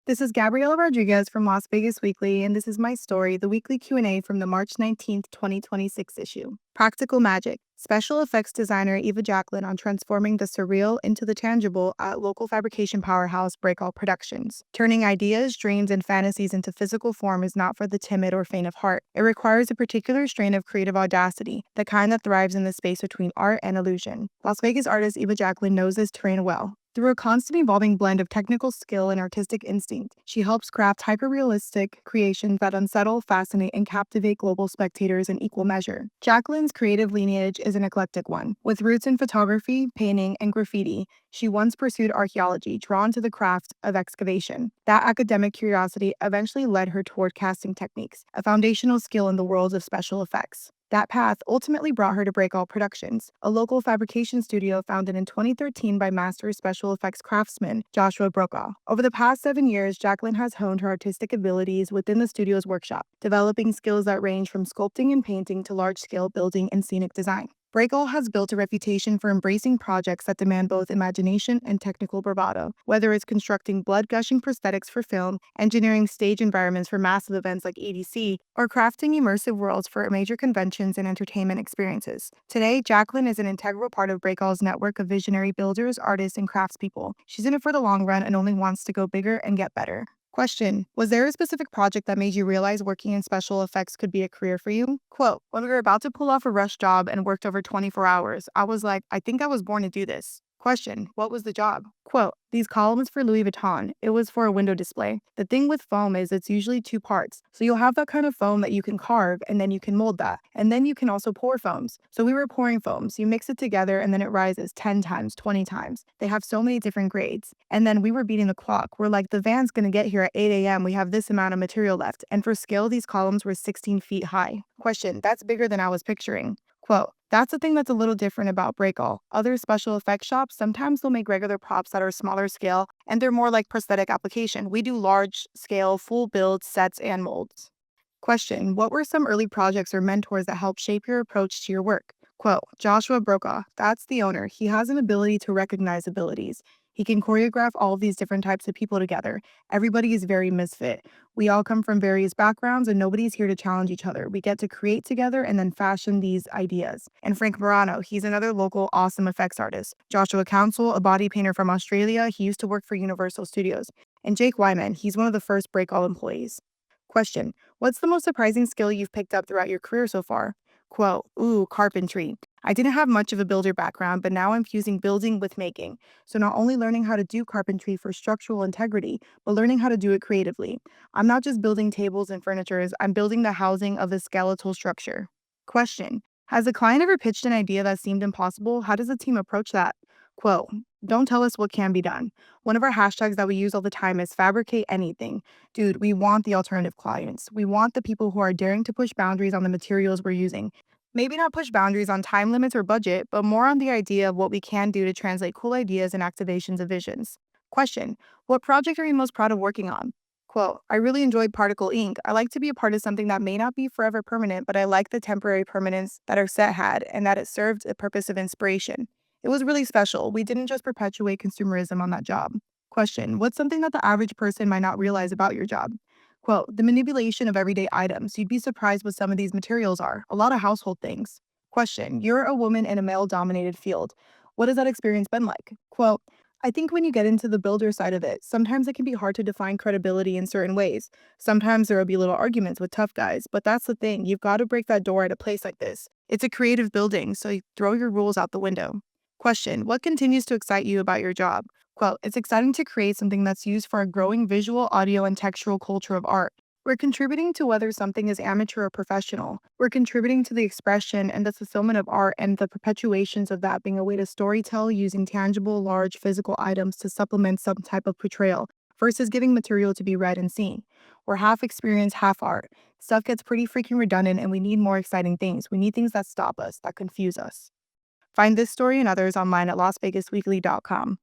This is Gabriela Rodriguez from Las Vegas Weekly, and this is my story, the weekly Q&A from the March 19th, 2026 issue. Practical Magic. Special effects designer Eva Jacqueline on transforming the surreal into the tangible at local fabrication powerhouse Breakall Productions. Turning ideas, dreams, and fantasies into physical form is not for the timid or faint of heart. It requires a particular strain of creative audacity, the kind that thrives in the space between art and illusion. Las Vegas artist Eva Jacqueline knows this terrain well. Through a constant evolving blend of technical skill and artistic instinct, she helps craft hyper-realistic creations that unsettle, fascinate, and captivate global spectators in equal measure. Jacqueline's creative lineage is an eclectic one. With roots in photography, painting, and graffiti, she once pursued archaeology, drawn to the craft of excavation. That academic curiosity eventually led her toward casting techniques, a foundational skill in the world of special effects. That path ultimately brought her to Breakall Productions, a local fabrication studio founded in 2013 by master special effects craftsman Joshua Brokaw. Over the past 7 years, Jacqueline has honed her artistic abilities within the studio's workshop, developing skills that range from sculpting and painting to large-scale building and scenic design. Breakall has built a reputation for embracing projects that demand both imagination and technical bravado, whether it's constructing blood-gushing prosthetics for film, engineering stage environments for massive events like EDC, or crafting immersive worlds for major conventions and entertainment experiences. Today, Jacqueline is an integral part of Breakall's network of visionary builders, artists, and craftspeople. She's in it for the long run and only wants to go bigger and get better. Question: was there a specific project that made you realize working in special effects could be a career for you? Quote: when we were about to pull off a rush job and worked over 24 hours, I was like, I think I was born to do this. Question: what was the job? Quote: these columns for Louis Vuitton. It was for a window display. The thing with foam is it's usually two parts. So you'll have that kind of foam that you can carve and then you can mold that. And then you can also pour foams. So we were pouring foams. You mix it together and then it rises 10 times, 20 times. They have so many different grades. And then we were beating the clock. We're like, the van's going to get here at 8 a.m. We have this amount of material left. And for scale, these columns were 16 feet high. Question: that's bigger than I was picturing. Quote: that's the thing that's a little different about Breakall. Other special effects shops, sometimes they'll make regular props that are smaller scale, and they're more like prosthetic application. We do large scale, full build sets and molds. Question: what were some early projects or mentors that helped shape your approach to your work? Quote: Joshua Brokaw, that's the owner. He has an ability to recognize abilities. He can choreograph all of these different types of people together. Everybody is very misfit. We all come from various backgrounds and nobody's here to challenge each other. We get to create together and then fashion these ideas. And Frank Morano, he's another local awesome effects artist. Joshua Council, a body painter from Australia, he used to work for Universal Studios. And Jake Wyman, he's one of the first Breakall employees. Question: what's the most surprising skill you've picked up throughout your career so far? Quote: ooh, carpentry. I didn't have much of a builder background, but now I'm fusing building with making. So not only learning how to do carpentry for structural integrity, but learning how to do it creatively. I'm not just building tables and furnitures, I'm building the housing of the skeletal structure. Question: has a client ever pitched an idea that seemed impossible? How does the team approach that? Quote: don't tell us what can be done. One of our hashtags that we use all the time is fabricate anything. Dude, we want the alternative clients. We want the people who are daring to push boundaries on the materials we're using. Maybe not push boundaries on time limits or budget, but more on the idea of what we can do to translate cool ideas and activations of visions. Question: what project are you most proud of working on? Quote: I really enjoyed Particle Ink. I like to be a part of something that may not be forever permanent, but I like the temporary permanence that our set had and that it served a purpose of inspiration. It was really special. We didn't just perpetuate consumerism on that job. Question: what's something that the average person might not realize about your job? Quote: the manipulation of everyday items. You'd be surprised what some of these materials are. A lot of household things. Question: you're a woman in a male-dominated field. What has that experience been like? Quote: I think when you get into the builder side of it, sometimes it can be hard to define credibility in certain ways. Sometimes there will be little arguments with tough guys, but that's the thing. You've got to break that door at a place like this. It's a creative building, so you throw your rules out the window. Question: what continues to excite you about your job? Quote: it's exciting to create something that's used for a growing visual, audio, and textural culture of art. We're contributing to whether something is amateur or professional. We're contributing to the expression and the fulfillment of art and the perpetuations of that being a way to storytell using tangible, large, physical items to supplement some type of portrayal versus giving material to be read and seen. We're half experience, half art. Stuff gets pretty freaking redundant and we need more exciting things. We need things that stop us, that confuse us. Find this story and others online at lasvegasweekly.com.